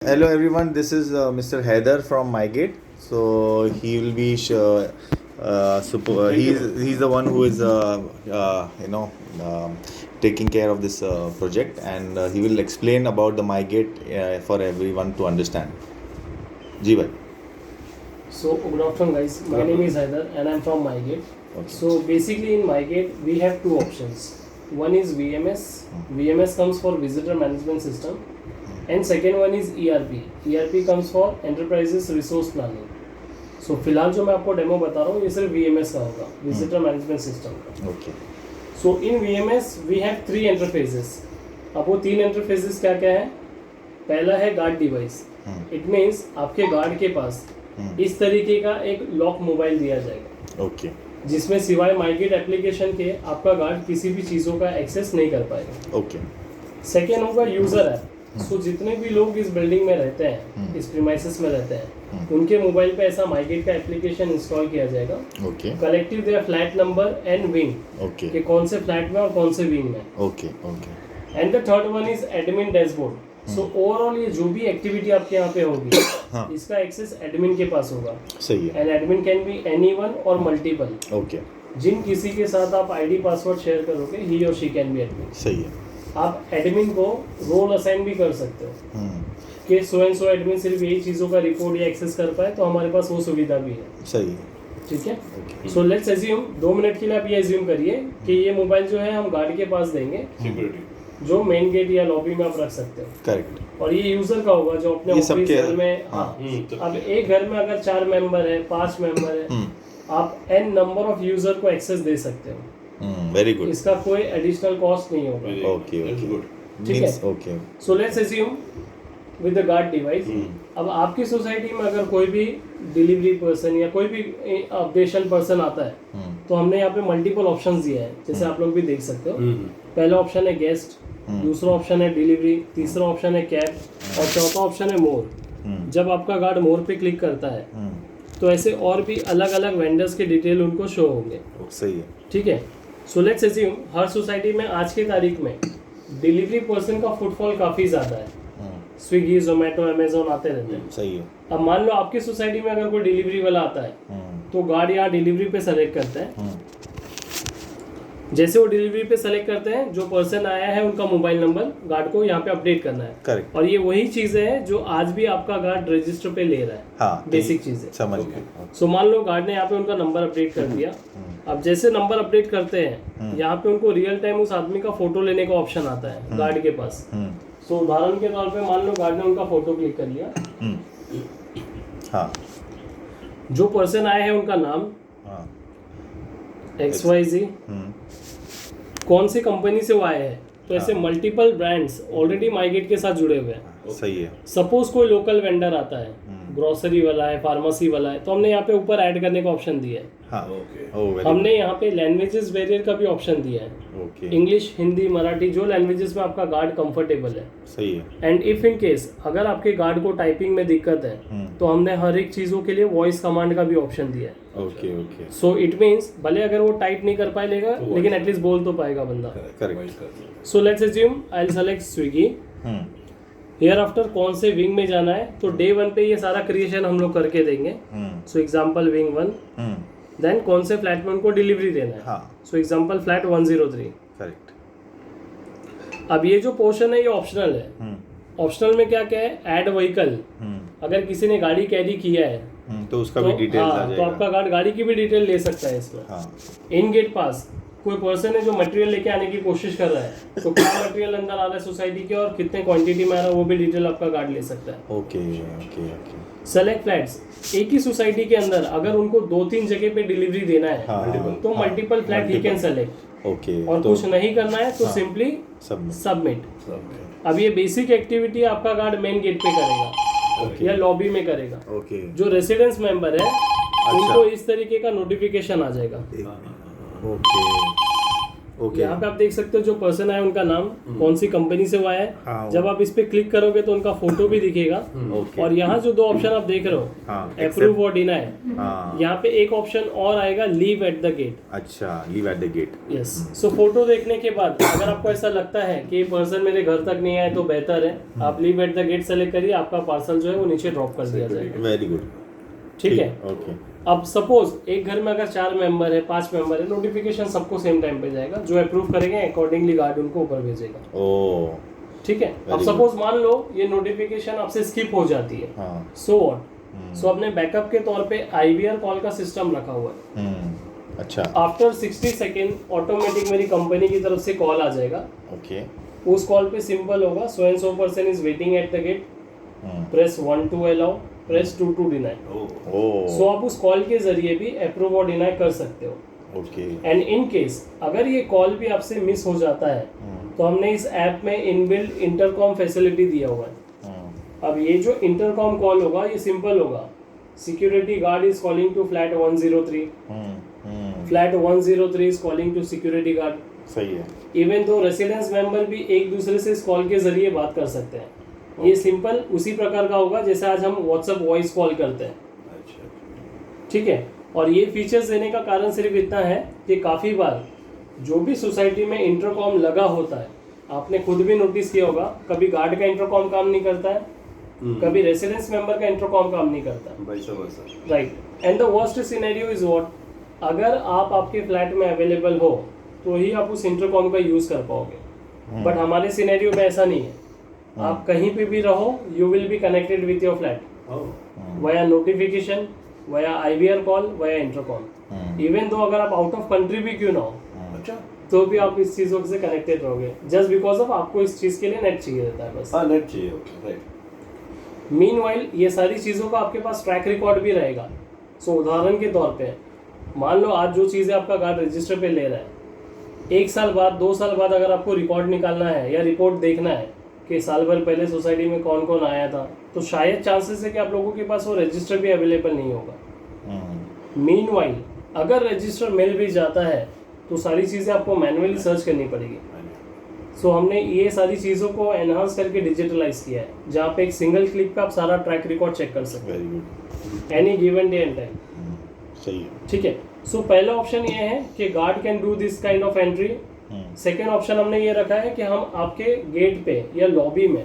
Hello everyone, this is Mr. Haider from MyGate. So he will be he's the one who is taking care of this project, and he will explain about the MyGate for everyone to understand. Ji bhai. So good afternoon guys, my name is Haider and I'm from MyGate. Okay. So basically in MyGate we have two options. One is VMS. VMS comes for Visitor Management System, and second one is ERP. ERP comes for Enterprises Resource Planning. So फिलहाल जो मैं आपको demo बता रहा हूँ ये सिर्फ VMS का होगा, Visitor Management System का. Okay. So in VMS we have three interfaces. अब वो तीन interfaces क्या क्या है? पहला है गार्ड डिवाइस. इट मीन्स आपके गार्ड के पास इस तरीके का एक लॉक मोबाइल दिया जाएगा. Okay. जिसमें सिवाय माइगेट एप्लीकेशन के आपका गार्ड किसी भी चीज़ों का एक्सेस नहीं कर पाएगा. Okay. सेकेंड होगा यूज़र ऐप. सो जितने भी लोग इस बिल्डिंग में रहते हैं, इस प्रीमाइसेस में रहते हैं, उनके मोबाइल पे ऐसा माइगेट का एप्लीकेशन इंस्टॉल किया जाएगा. Okay. Collective their flat number and wing, Okay. कि कौन से फ्लैट में और कौन से विंग में. Okay. Okay. And the third one is admin dashboard. So overall ये जो भी एक्टिविटी आपके यहाँ पे होगी, इसका एक्सेस एडमिन के पास होगा. सही है. And admin can be anyone और मल्टीपल. Okay. जिन किसी के साथ आप आईडी पासवर्ड शेयर करोगे, ही और शी कैन बी एडमिन. सही है. आप एडमिन को रोल असाइन भी कर सकते हो कि सो एंड सो एडमिन सिर्फ यही चीज़ों का रिपोर्ट या एक्सेस कर पाए, तो हमारे पास वो सुविधा भी है. सही है. ठीक है. सो लेट्स एज्यूम 2 मिनट के लिए आप ये एज्यूम करिए कि ये मोबाइल जो है हम गार्ड के पास देंगे, जो मेन गेट या लॉबी में आप रख सकते हो. करेक्ट. और ये यूजर का होगा जो अपने ये ऑफिस सबके घर में. अब एक घर में अगर 4 मेंबर है, 5 मेंबर है, आप n नंबर ऑफ यूजर को एक्सेस दे सकते हो. Very good. इसका कोई एडिशनल कॉस्ट नहीं होगा. ओके. ओके. ठीक है. Okay. So let's assume with the guard device. अब आपकी सोसाइटी में अगर कोई भी डिलीवरी पर्सन या कोई भी अपडेशन पर्सन आता है, तो हमने यहाँ पे मल्टीपल ऑप्शंस दिए हैं, जैसे आप लोग भी देख सकते हो. पहला ऑप्शन है गेस्ट, दूसरा ऑप्शन है डिलीवरी, तीसरा ऑप्शन है कैब, और चौथा ऑप्शन है मोर. जब आपका गार्ड मोर पे क्लिक करता है, तो ऐसे और भी अलग अलग वेंडर्स के डिटेल उनको शो होंगे. सही है. ठीक है. So let's assume her society में आज की तारीख में डिलीवरी पर्सन का फुटफॉल काफ़ी ज़्यादा है. स्विगी, जोमेटो, अमेजोन आते रहते हैं. सही है. अब मान लो आपकी सोसाइटी में अगर कोई डिलीवरी वाला आता है, तो गार्ड यहाँ डिलीवरी पे सेलेक्ट करते हैं. जैसे वो डिलीवरी पे सेलेक्ट करते हैं, जो पर्सन आया है उनका मोबाइल नंबर गार्ड को यहाँ पे अपडेट करना है. करेक्ट. और ये वही चीज़ें हैं जो आज भी आपका गार्ड रजिस्टर पे ले रहा है. हाँ, बेसिक चीज़ें. समझ गया. सो मान लो गार्ड ने यहाँ पे उनका नंबर अपडेट कर दिया. अब जैसे नंबर अपडेट करते हैं, यहाँ पे उनको रियल टाइम उस आदमी का फोटो लेने का ऑप्शन आता है गार्ड के पास. सो उदाहरण के तौर पे मान लो गार्ड ने उनका फोटो क्लिक कर लिया. हाँ. जो पर्सन आए हैं उनका नाम, हाँ. XYZ, कौन सी कंपनी से वो आए हैं. तो ऐसे मल्टीपल ब्रांड्स ऑलरेडी माइगेट के साथ जुड़े हुए हैं. सही है. सपोज कोई लोकल वेंडर आता है, ग्रोसरी वाला है, फार्मेसी वाला है, तो हमने यहाँ पे ऊपर ऐड करने का ऑप्शन दिया है. हाँ. हमने यहाँ पे लैंग्वेजेस बैरियर का भी ऑप्शन दिया है. ओके. इंग्लिश, हिंदी, मराठी, जो लैंग्वेजेस में आपका गार्ड कंफर्टेबल है. सही है. एंड इफ इन केस अगर आपके गार्ड को टाइपिंग में दिक्कत है, तो हमने हर एक चीज़ों के लिए वॉइस कमांड का भी ऑप्शन दिया है. Okay. Okay. So it means भले अगर वो टाइप नहीं कर पाएगा, लेकिन एटलीस्ट बोल तो पाएगा बंदा. Correct. So let's assume I will select Swiggy. Here after कौन से विंग में जाना है, तो डे 1 पे ये सारा क्रिएशन हम लोग करके देंगे. So example wing 1. देन कौन से फ्लैट में उनको डिलीवरी देना है. So example flat 103. करेक्ट. अब ये जो पोर्शन है ये ऑप्शनल है. ऑप्शनल में क्या क्या है, ऐड व्हीकल. अगर किसी ने गाड़ी कैरी किया है, तो उसका भी डिटेल्स आ जाएगा. तो आपका गार्ड गाड़ी की भी डिटेल ले सकता है इसमें. इन गेट पास कोई पर्सन है जो मटेरियल लेके आने की कोशिश कर रहा है, तो क्या मटेरियल अंदर आ रहा है सोसाइटी के और कितने क्वांटिटी में आ रहा है, वो भी डिटेल आपका गार्ड ले सकता है. Okay. Okay. Okay. Select flats, एक ही सोसाइटी के अंदर अगर उनको 2-3 जगह पे डिलीवरी देना है, तो multiple flat he can select. Okay. और कुछ नहीं करना है तो सिंपली सबमिट. अब ये बेसिक एक्टिविटी आपका गार्ड मेन गेट पे करेगा या लॉबी में करेगा. ओके. जो रेसिडेंस मेंबर है उनको इस तरीके का नोटिफिकेशन आ जाएगा. ओके. ओके यहाँ पे आप देख सकते हो जो पर्सन आया उनका नाम, कौन सी कंपनी से वो आया हाँ, है। जब आप इस पे क्लिक करोगे तो उनका फोटो भी दिखेगा। ओके और यहाँ जो दो ऑप्शन आप देख रहे हो, हाँ अप्रूव और डिनाई, हाँ यहाँ पे एक ऑप्शन और आएगा, लीव एट द गेट। अच्छा, leave at the gate. Yes, so photo देखने के बाद अगर आपको ऐसा लगता है कि ये पर्सन मेरे घर तक नहीं आए तो बेहतर है, आप leave at the gate select करिए, आपका पार्सल जो है वो नीचे ड्रॉप कर दिया जाएगा। Very good. ठीक है। ओके अब सपोज एक घर में अगर 4 मेंबर है, 5 मेंबर है, नोटिफिकेशन सबको सेम टाइम पे जाएगा। जो अप्रूव करेंगे अकॉर्डिंगली गार्ड उनको ऊपर भेजेगा। ओ ठीक है। अब सपोज मान लो ये नोटिफिकेशन आपसे स्किप हो जाती है, हाँ सो व्हाट, सो अपने बैकअप के तौर पे आईवीआर कॉल का सिस्टम रखा हुआ है। अच्छा आफ्टर 60 सेकेंड ऑटोमेटिक मेरी कंपनी की तरफ से कॉल आ जाएगा। ओके उस कॉल पे सिंपल होगा, so and so person is waiting at the gate, press 1 to allow, press 2 to deny. So आप उस कॉल के जरिए भी अप्रूव और डिनाई कर सकते हो। ओके एंड इन केस अगर ये कॉल भी आपसे मिस हो जाता है तो हमने इस ऐप में इनबिल्ट इंटरकॉम फैसिलिटी दिया हुआ है। अब ये जो इंटरकॉम कॉल होगा ये सिंपल होगा, security guard is calling to flat 103, flat 103 is calling to security guard. सही है। इवन दो रेसिडेंस मेंबर भी एक दूसरे से इस कॉल के जरिए बात कर सकते हैं। ये सिंपल उसी प्रकार का होगा जैसे आज हम व्हाट्सएप वॉइस कॉल करते हैं। ठीक है। और ये फीचर्स देने का कारण सिर्फ इतना है कि काफ़ी बार जो भी सोसाइटी में इंटरकॉम लगा होता है, आपने खुद भी नोटिस किया होगा, कभी गार्ड का इंटरकॉम काम नहीं करता है, कभी रेसिडेंस मेंबर का इंटरकॉम काम नहीं करता। Right. And the worst scenario is what, अगर आप आपके फ्लैट में अवेलेबल हो तो ही आप उस इंटरकॉम का यूज़ कर पाओगे। बट हमारे सिनेरियो में ऐसा नहीं है। आप कहीं पे भी रहो, you will be connected with your flat via notification, via IVR call, via intercom. Even though अगर आप आउट ऑफ कंट्री भी क्यों ना हो, तो भी आप इस चीज़ों से कनेक्टेड रहोगे, जस्ट बिकॉज ऑफ आपको इस चीज़ के लिए नेट चाहिए रहता है बस। नेट चाहिए, राइट। मीनवाइल ये सारी चीज़ों का आपके पास ट्रैक रिकॉर्ड भी रहेगा। सो उदाहरण के तौर पे मान लो आज जो चीज़ें आपका गार्ड रजिस्टर पे ले रहा है, 1 साल बाद 2 साल बाद अगर आपको रिकॉर्ड निकालना है या रिपोर्ट देखना है कि साल भर पहले सोसाइटी में कौन कौन आया था, तो शायद चांसेस है कि आप लोगों के पास वो रजिस्टर भी अवेलेबल नहीं होगा। मीनवाइल अगर रजिस्टर मिल भी जाता है तो सारी चीज़ें आपको मैनुअली सर्च करनी पड़ेगी। सो हमने ये सारी चीज़ों को एनहांस करके डिजिटलाइज किया है, जहाँ पे एक सिंगल क्लिक पे आप सारा ट्रैक रिकॉर्ड चेक कर सकते वेरी हैं good. Any given day and time. सही है। ठीक है। सो पहला ऑप्शन ये है कि guard can do this kind of entry. Second option हमने ये रखा है कि हम आपके गेट पे या लॉबी में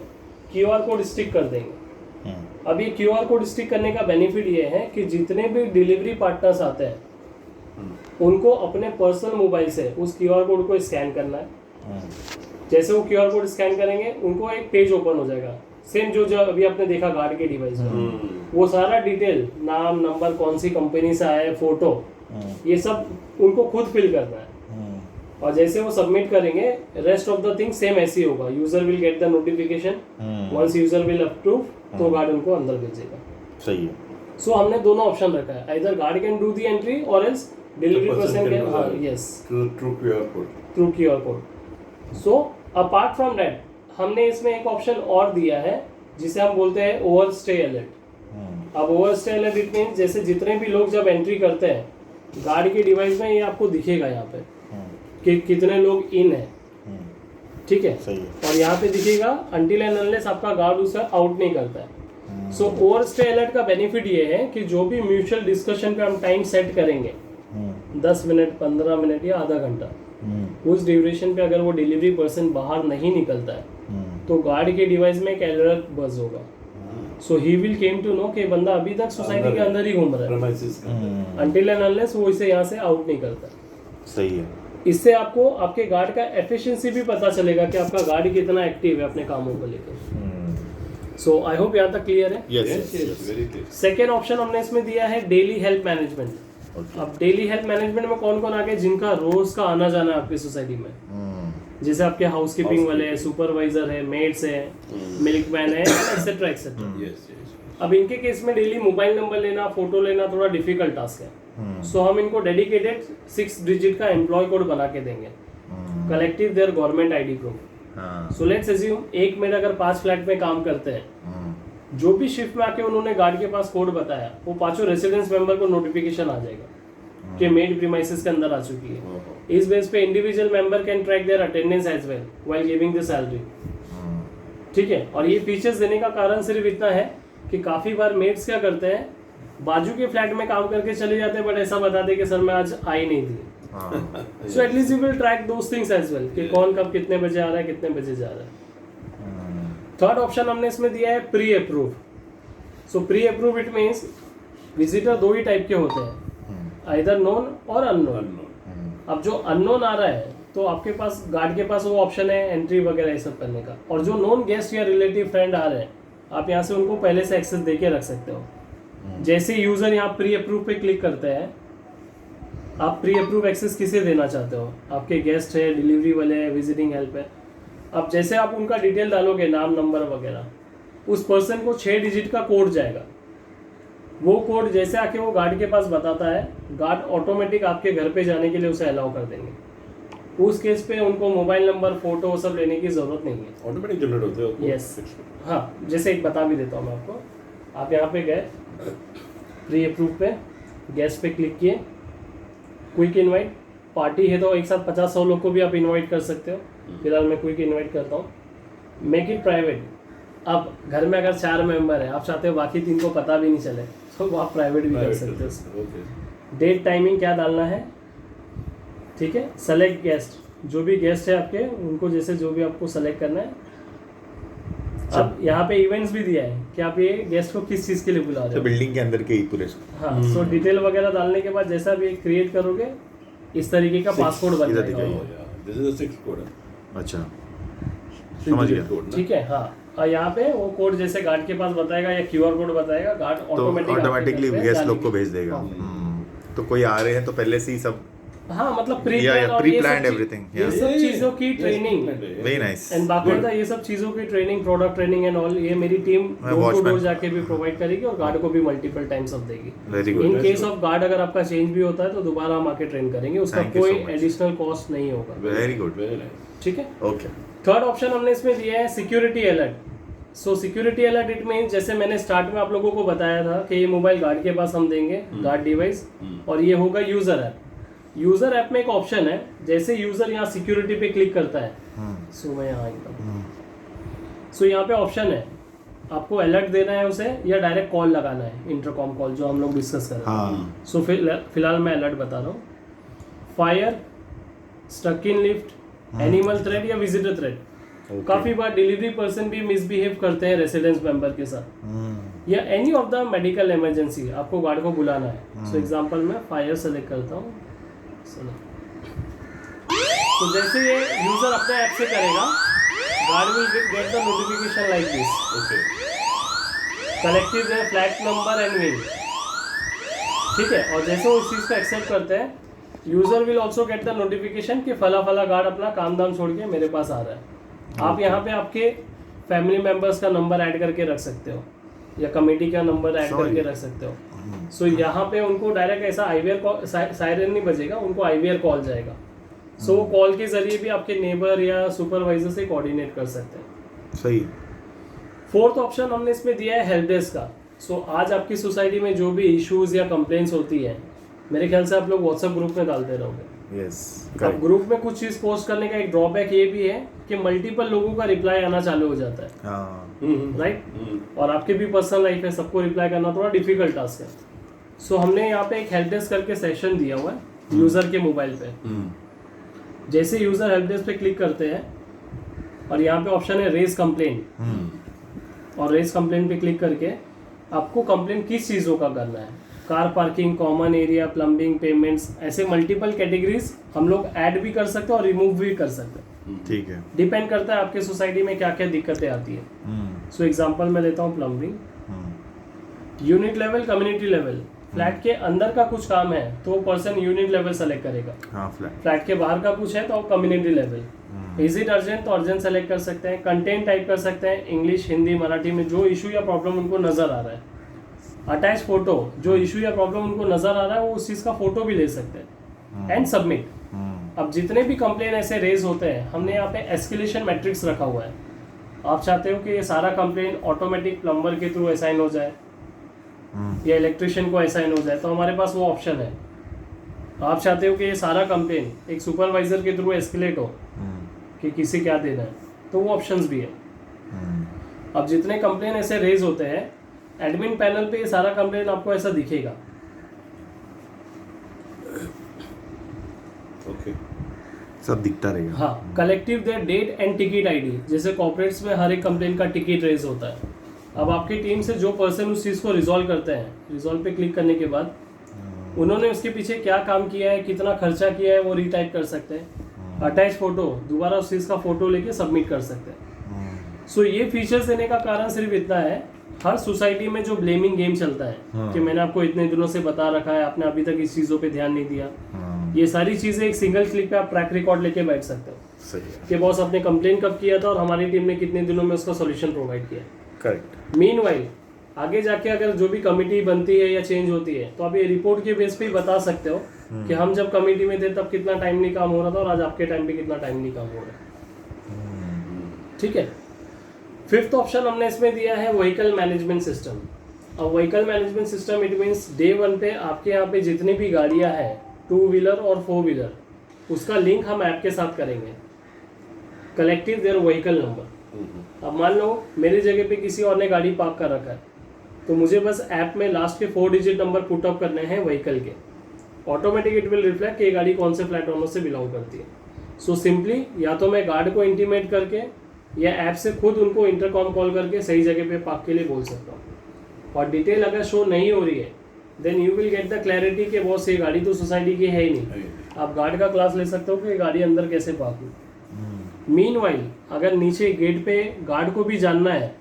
क्यूआर कोड स्टिक कर देंगे। अब ये क्यूआर कोड स्टिक करने का बेनिफिट ये है कि जितने भी डिलीवरी पार्टनर्स आते हैं उनको अपने पर्सनल मोबाइल से उस क्यूआर कोड को स्कैन करना है। जैसे वो क्यूआर कोड स्कैन करेंगे उनको एक पेज ओपन हो जाएगा, सेम जो अभी आपने देखा गार्ड के डिवाइस में। वो सारा डिटेल, नाम, नंबर, कौन सी कंपनी से आया है, फोटो, ये सब उनको खुद फिल करना है। और जैसे वो सबमिट करेंगे, rest of the thing same ऐसे ही होगा। User will get the notification, once user will approve तो गार्ड उनको अंदर भेजेगा। सही है। सो हमने दोनों ऑप्शन रखा है, either guard can do the entry और एल्स डिलीवरी पर्सन कैन, हाँ yes, through QR code. So apart from that हमने इसमें एक ऑप्शन और दिया है जिसे हम बोलते हैं ओवर स्टे अलर्ट। अब over stay alert it mean जैसे जितने भी लोग जब एंट्री करते हैं गार्ड के डिवाइस में, ये आपको दिखेगा यहाँ पे कि कितने लोग इन है। ठीक है। सही है। और यहाँ पे दिखेगा अनटिल एंड अनलेस आपका गार्ड उसे आउट नहीं करता है। सो ओवर स्टे अलर्ट का बेनिफिट ये है कि जो भी म्यूचुअल डिस्कशन पे हम टाइम सेट करेंगे, 10 मिनट, 15 मिनट या आधा घंटा, उस ड्यूरेशन पे अगर वो डिलीवरी पर्सन बाहर नहीं निकलता है तो गार्ड के डिवाइस में एक अलर्ट बज होगा। So he will came to know कि बंदा अभी तक सोसाइटी के अंदर ही घूम रहा है, अनटिल एंड अनलेस वो इसे यहाँ से आउट नहीं करता। सही है। इससे आपको आपके गार्ड का एफिशिएंसी भी पता चलेगा कि आपका गार्ड कितना एक्टिव है अपने कामों को लेकर। सो आई होप यहाँ तक क्लियर है। यस। सेकेंड ऑप्शन हमने इसमें दिया है डेली हेल्प मैनेजमेंट। अब डेली हेल्प मैनेजमेंट में कौन कौन आ गए जिनका रोज का आना जाना है आपकी सोसाइटी में, जैसे आपके हाउसकीपिंग वाले हैं, सुपरवाइजर है, मेड्स है, मिल्कमैन है, एक्सेट्रा एक्सेट्रा। अब इनके केस में डेली मोबाइल नंबर लेना, फोटो लेना थोड़ा डिफिकल्ट टास्क है। सो हम इनको डेडिकेटेड 6 डिजिट का एम्प्लॉय कोड बना के देंगे, collective there government ID proof. So let's assume एक मेड अगर 5 फ्लैट में काम करते हैं, जो भी शिफ्ट में आके उन्होंने गार्ड के पास कोड बताया वो 5 रेसिडेंस मेंबर को नोटिफिकेशन आ जाएगा कि मेड प्रीमाइसेस के अंदर आ चुकी है। इस बेस पे individual member can track their attendance as well while giving the salary. ठीक है, और ये फीचर्स देने का कारण सिर्फ इतना है कि काफ़ी बार मेड्स क्या करते हैं, बाजू के फ्लैट में काम करके चले जाते हैं, बट ऐसा बताते कि सर मैं आज आई नहीं थी। So at least you will track those things as well कि कौन कब कितने बजे आ रहा है, कितने बजे जा रहा है। थर्ड ऑप्शन हमने इसमें दिया है pre approve. So pre approve it means visitor दो ही टाइप के होते हैं, आइदर नोन और अननोन। अब जो अननोन आ रहा है तो आपके पास गार्ड के पास वो ऑप्शन है एंट्री वगैरह ये सब करने का, और जो नॉन गेस्ट या रिलेटिव फ्रेंड आ रहे हैं आप यहाँ से उनको पहले से एक्सेस दे के रख सकते हो। जैसे यूजर यहाँ प्री अप्रूव पे क्लिक करते हैं, आप प्री अप्रूव एक्सेस किसे देना चाहते हो, आपके गेस्ट है, डिलीवरी वाले हैं, विजिटिंग हेल्प है। अब जैसे आप उनका डिटेल डालोगे, नाम नंबर वगैरह, उस पर्सन को 6 डिजिट का कोड जाएगा। वो कोड जैसे आके वो गार्ड के पास बताता है, गार्ड ऑटोमेटिक आपके घर पे जाने के लिए उसे अलाउ कर देंगे। उस केस पे उनको मोबाइल नंबर, फोटो सब लेने की जरूरत नहीं है, ऑटोमेटिक जनरेट होते हैं। यस हाँ, जैसे एक बता भी देता हूँ मैं आपको। आप यहाँ पे गए, प्री अप्रूव पे गेस्ट पे क्लिक किए, क्विक इनवाइट, पार्टी है तो एक साथ 50-100 लोग को भी आप इनवाइट कर सकते हो। फिलहाल मैं क्विक इनवाइट करता हूँ। Make it private. अब घर में अगर 4 मेंबर है, आप चाहते हो बाकी 3 को पता भी नहीं चले, तो वो आप प्राइवेट भी कर सकते हो। डेट टाइमिंग क्या डालना है, ठीक है। सेलेक्ट गेस्ट, जो भी गेस्ट है आपके उनको जैसे जो भी आपको सेलेक्ट करना है। अब यहाँ पे इवेंट्स भी दिया है कि आप ये गेस्ट को किस चीज़ के लिए बुला रहे हो, बिल्डिंग के अंदर के ही पूरे। हाँ। सो डिटेल वगैरह डालने के बाद जैसा भी क्रिएट करोगे इस तरीके का पासकोड बन जाएगा। This is the 6 code. अच्छा, समझ गया। ठीक है, हाँ। और यहाँ पे वो कोड जैसे गार्ड के पास बताएगा या क्यूआर कोड बताएगा, गार्ड ऑटोमेटिकली गेस्ट लोग को भेज देगा। तो कोई आ रहे हैं तो पहले से ही सब, हाँ, मतलब प्री प्लान्ड एवरीथिंग, ये सब चीजों की ट्रेनिंग, वेरी नाइस। एंड बाकायदा ये सब चीजों की training, product training and all, ये मेरी टीम डोर टू डोर जाके भी प्रोवाइड करेगी और गार्ड को भी मल्टीपल टाइम्स ऑफ देगी। Very good. In case of guard अगर आपका चेंज भी होता है तो दोबारा हम आके ट्रेन करेंगे, उसका कोई एडिशनल कॉस्ट नहीं होगा। Very good, very nice. ठीक है, ओके। थर्ड ऑप्शन हमने इसमें दिया है security alert. So security alert it mean, जैसे मैंने स्टार्ट में आप लोगों को बताया था कि ये मोबाइल गार्ड के पास हम देंगे, गार्ड डिवाइस, और ये होगा यूजर ऐप। यूजर ऐप में एक ऑप्शन है, जैसे यूजर यहाँ सिक्योरिटी पे क्लिक करता है, सो मैं यहाँ एकदम, सो यहाँ पे ऑप्शन है, आपको अलर्ट देना है उसे या डायरेक्ट कॉल लगाना है, इंटरकॉम कॉल जो हम लोग डिस्कस कर रहे हैं। सो फिलहाल मैं अलर्ट बता रहा हूँ। Fire, stuck in lift, animal threat या विजिटर थ्रेट। काफी बार डिलीवरी पर्सन भी मिसबिहेव करते हैं रेसिडेंस मेंबर के साथ, या any of the medical emergency, आपको गार्ड को बुलाना है। सो एग्जांपल मैं फायर सेलेक्ट करता हूँ। तो जैसे ये यूजर अपने ऐप से करेगा, guard will get the notification like this, okay, collective है फ्लैट नंबर एंड विंग, ठीक है। और जैसे वो इस चीज़ को एक्सेप्ट करते हैं, user will also get the notification कि फला फला गार्ड अपना काम दाम छोड़ के मेरे पास आ रहा है। आप यहाँ पे आपके फैमिली मेंबर्स का नंबर ऐड करके रख सकते हो या कमेटी का नंबर ऐड करके रख सकते हो। सो यहाँ पे उनको डायरेक्ट ऐसा आईवीआर कॉल, सायरन नहीं बजेगा, उनको आईवीआर कॉल जाएगा। सो वो कॉल के जरिए भी आपके नेबर या सुपरवाइजर से कोऑर्डिनेट कर सकते हैं। सही। फोर्थ ऑप्शन हमने इसमें दिया है हेल्प डेस्क का। सो आज आपकी सोसाइटी में जो भी इश्यूज या कंप्लेंट्स होती है, मेरे ख्याल से आप लोग व्हाट्सएप ग्रुप में डालते रहोगे। यस। अब ग्रुप में कुछ चीज पोस्ट करने का एक ड्रॉबैक ये भी है कि मल्टीपल लोगों का रिप्लाई आना चालू हो जाता है, राइट। और आपके भी पर्सनल लाइफ है, सबको रिप्लाई करना थोड़ा डिफिकल्ट टास्क है। सो हमने यहाँ पे एक हेल्प डेस्क करके सेशन दिया हुआ है यूजर के मोबाइल पे। जैसे यूजर हेल्प डेस्क पे क्लिक करते हैं और यहाँ पे ऑप्शन है रेज कंप्लेंट, और रेज कंप्लेंट पे क्लिक करके आपको कंप्लेंट किस चीज़ों का करना है, car parking, common area, plumbing, payments, ऐसे मल्टीपल कैटेगरीज हम लोग ऐड भी कर सकते हैं और रिमूव भी कर सकते हैं। ठीक है, डिपेंड करता है आपके सोसाइटी में क्या क्या दिक्कतें आती है। सो एग्जांपल मैं लेता हूँ plumbing, unit level, community level. Flat के अंदर का कुछ काम है तो पर्सन यूनिट लेवल सेलेक्ट करेगा। हाँ, फ्लैट के बाहर का कुछ है तो community level. Is it urgent तो अर्जेंट सेलेक्ट कर सकते हैं। कंटेंट टाइप कर सकते हैं, इंग्लिश, हिंदी, मराठी में जो इशू या प्रॉब्लम उनको नजर आ रहा है। अटैच फोटो, जो इशू या प्रॉब्लम उनको नजर आ रहा है वो उस चीज का फोटो भी ले सकते हैं। And submit. अब जितने भी कंप्लेन ऐसे रेज होते हैं, हमने यहाँ पे एस्केलेशन मैट्रिक्स रखा हुआ है। आप चाहते हो कि ये सारा कंप्लेन ऑटोमेटिक प्लम्बर के थ्रू असाइन हो जाए या इलेक्ट्रिशियन को असाइन हो जाए, तो हमारे पास वो ऑप्शन है। आप चाहते हो कि ये सारा कंप्लेन एक सुपरवाइजर के थ्रू एस्केलेट हो कि किसे क्या देना है, तो वो ऑप्शंस भी है। अब जितने कंप्लेन ऐसे रेज होते हैं एडमिन पैनल पे ये सारा कंप्लेन आपको ऐसा दिखेगा। ओके, सब दिखता रहेगा। हाँ, collective their date and ticket ID, जैसे कॉर्पोरेट्स में हर एक कंप्लेन का टिकट रेज होता है। अब आपकी टीम से जो पर्सन उस चीज़ को रिजॉल्व करते हैं, रिजॉल्व पे क्लिक करने के बाद उन्होंने उसके पीछे क्या काम किया है, कितना खर्चा किया है, वो रीटाइप कर सकते हैं। अटैच फोटो, दोबारा उस चीज़ का फोटो लेके सबमिट कर सकते हैं। सो ये फीचर्स देने का कारण सिर्फ इतना है, हर सोसाइटी में जो ब्लेमिंग गेम चलता है कि मैंने आपको इतने दिनों से बता रखा है, आपने अभी तक इस चीज़ों पे ध्यान नहीं दिया, ये सारी चीज़ें एक सिंगल क्लिक पे आप ट्रैक रिकॉर्ड लेके बैठ सकते हो। सही है, कि बॉस आपने कंप्लेन कब किया था और हमारी टीम ने कितने दिनों में उसका सॉल्यूशन प्रोवाइड किया। करेक्ट। मीनवाइल आगे जाके अगर जो भी कमिटी बनती है या चेंज होती है तो आप ये रिपोर्ट के बेस पे ही बता सकते हो कि हम जब कमिटी में थे तब कितना टाइमली काम हो रहा था और आज आपके टाइम पे कितना टाइमली काम हो रहा है। ठीक है। फिफ्थ ऑप्शन हमने इसमें दिया है व्हीकल मैनेजमेंट सिस्टम। अब vehicle management system it means day one पे आपके यहाँ पे जितनी भी गाड़ियाँ हैं 2 व्हीलर और 4 व्हीलर, उसका लिंक हम ऐप के साथ करेंगे। Collective their vehicle number. अब मान लो मेरी जगह पे किसी और ने गाड़ी पार्क कर रखा है, तो मुझे बस ऐप में लास्ट के 4 डिजिट नंबर पुट अप करने हैं व्हीकल के। ऑटोमेटिक इट विल रिफ्लेक्ट कि ये गाड़ी कौन से फ्लैट ओनर से बिलोंग करती है। सो सिंपली या तो मैं गार्ड को इंटीमेट करके या ऐप से खुद उनको इंटरकॉम कॉल करके सही जगह पे पार्क के लिए बोल सकता हूँ। और डिटेल अगर शो नहीं हो रही है then you will get the clarity कि बॉस ये गाड़ी तो सोसाइटी की है ही नहीं। आप गार्ड का क्लास ले सकते हो कि ये गाड़ी अंदर कैसे पार्क हुई। मीनवाइल अगर नीचे गेट पे गार्ड को भी जानना है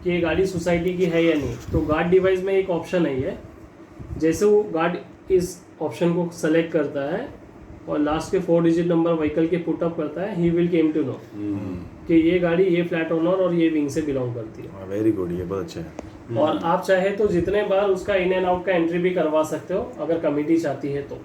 कि ये गाड़ी सोसाइटी की है या नहीं, तो गार्ड डिवाइस में एक ऑप्शन है ये। जैसे वो गार्ड इस ऑप्शन को सेलेक्ट करता है और लास्ट के 4 डिजिट नंबर व्हीकल के पुट अप करता है, he will came to know कि ये गाड़ी ये फ्लैट ओनर और ये विंग से बिलोंग करती है। वेरी गुड, ये बहुत अच्छा है। और आप चाहे तो जितने बार उसका इन एंड आउट का एंट्री भी करवा सकते हो अगर कमिटी चाहती है तो।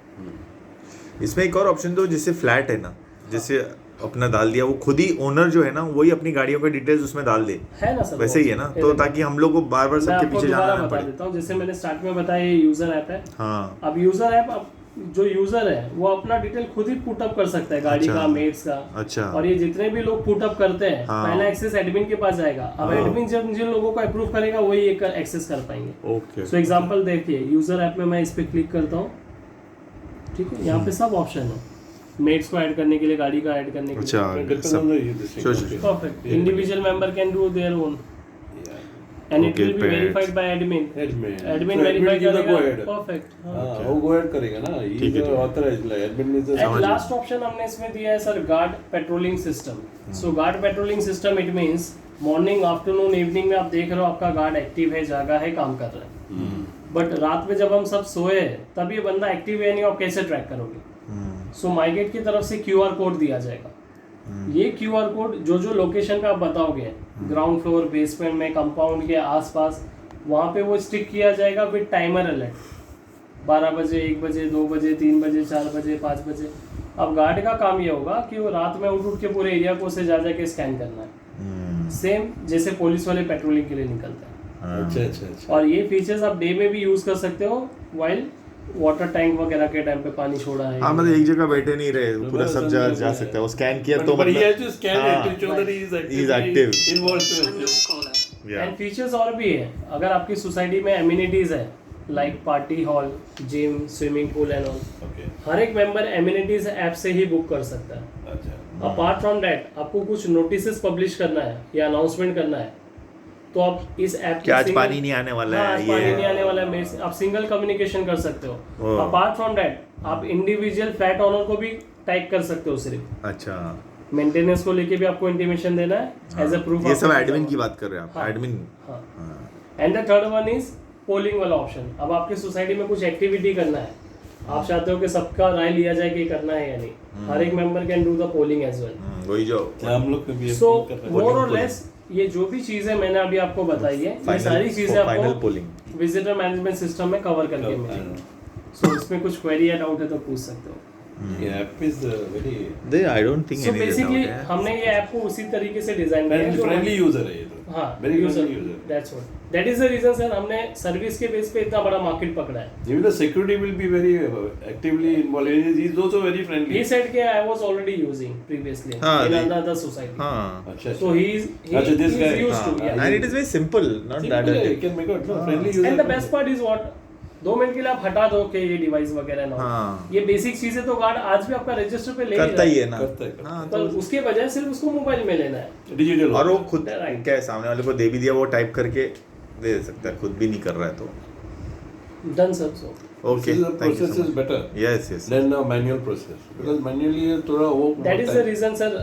इसमें एक और ऑप्शन दो, जैसे फ्लैट है ना, जैसे अपना डाल दिया, वो खुद ही ओनर जो है ना वही अपनी गाड़ियों के डिटेल्स उसमें डाल दे, है ना सर, वैसे ही है ना, तो ताकि हम लोग को बार बार सबके पीछे जाना ना पड़े। देता हूँ, जैसे मैंने स्टार्ट में बताया ये यूजर ऐप है। हाँ, अब यूजर ऐप, अब जो यूजर है वो अपना डिटेल खुद ही पुट अप कर सकता है, गाड़ी का, मेट्स का। अच्छा। और ये जितने भी लोग पुट अप करते हैं पहला एक्सेस एडमिन के पास जाएगा। अब एडमिन जब जिन लोगों को अप्रूव करेगा वही एक एक्सेस कर पाएंगे। ओके। सो एग्जांपल देखिए, यूजर ऐप में मैं इस पे क्लिक करता हूँ, ठीक है, यहाँ पे सब ऑप्शन है, मेट्स को ऐड करने के लिए, गाड़ी का ऐड करने के लिए। Perfect. Individual member can do their own and it will be verified by admin verify करेगा। परफेक्ट। वो गो ऐड करेगा ना, ये जो ऑथराइज्ड है एडमिन में। एंड लास्ट ऑप्शन हमने इसमें दिया है sir guard patrolling system. So guard patrolling system it means morning, afternoon, evening में आप देख रहे हो आपका गार्ड एक्टिव है, जागा है, काम कर रहा है। बट रात में जब हम सब सोए तब ये बंदा एक्टिव है नहीं, आप कैसे ट्रैक करोगे? सो माईगेट की तरफ से QR कोड दिया जाएगा। ये QR कोड जो लोकेशन का आप बताओगे, ग्राउंड फ्लोर, बेसमेंट में, कंपाउंड के आसपास, वहाँ पे वो स्टिक किया जाएगा विद टाइमर अलर्ट। 12 बजे, 1 बजे, 2 बजे, 3 बजे, 4 बजे, 5 बजे। अब गार्ड का काम ये होगा कि वो रात में उठ के पूरे एरिया को से जा के स्कैन करना है, सेम जैसे पुलिस वाले पेट्रोलिंग के लिए निकलता है। अच्छा। और ये फीचर्स आप डे में भी यूज कर सकते हो वाइल वाटर टैंक वगैरह के टाइम पे पानी छोड़ा है। हाँ, मतलब एक जगह बैठे नहीं रहे, पूरा सब जगह जा सकता है। वो स्कैन किया तो मतलब he has to scan it to show that he is active involved। And features और भी है, अगर आपकी सोसाइटी में एमिनिटीज है like party hall, gym, swimming pool and all, हर एक मेंबर एमिनिटीज ऐप से ही बुक कर सकता है। अच्छा। अपार्ट फ्रॉम दैट आपको कुछ नोटिसेस पब्लिश करना है या अनाउंसमेंट करना है तो आप इस ऐप कि आज पानी नहीं आने वाला है, आज पानी नहीं आने वाला है, आप सिंगल कम्युनिकेशन कर सकते हो। अपार्ट फ्रॉम दैट आप इंडिविजुअल फ्लैट ओनर को भी टैग कर सकते हो सिर्फ। अच्छा। मेंटेनेंस को लेके भी आपको इंटीमेशन देना है एज अ प्रूफ। ये सब एडमिन की बात कर रहे हैं आप, admin. And the third one is polling वाला ऑप्शन। अब आपकी सोसाइटी में कुछ एक्टिविटी करना है, आप चाहते हो कि सबका राय लिया जाए कि करना है या नहीं, हर एक member can do the polling as well. वही जो हम लोग भी सो मोर और लेस ये जो भी चीजें मैंने अभी आपको बताई है, ये सारी चीजें आपको विजिटर मैनेजमेंट सिस्टम में कवर करके मिलेंगी। सो इसमें कुछ क्वेरी या डाउट है तो पूछ सकते हो। ये app is very They, I don't think so any doubt basically है. हमने ये ऐप को उसी तरीके से डिजाइन किया है जो फ्रेंडली यूजर है ये तो हाँ very user friendly user that's what that is the reason sir हमने सर्विस के बेस पे इतना बड़ा मार्केट पकड़ा है even the security will be very actively involved. He is also very friendly. he said कि I was already using previously हाँ, in the- another society हाँ. अच्छा so he अच्छा, this is guy. used to हाँ, yeah. And it is very simple, not that. Simple है, you can make out no friendly user. And the best part is what 2 minute के लिए आप हटा दो कि ये डिवाइस वगैरह ना हो। हाँ. ये बेसिक चीजें तो गार्ड आज भी आपका रजिस्टर पे ले करता ही रहा है ना. करता है, करता हाँ, पर तो उसके बजाय सिर्फ उसको मोबाइल में लेना है डिजिटल और वो खुद Right. क्या है, सामने वाले को दे भी दिया, वो टाइप करके दे सकता है, खुद भी नहीं कर रहा है तो. Done sir so Okay, the thank you process so is much. better Yes, yes. than a manual process because manually थोड़ा वो that is the reason sir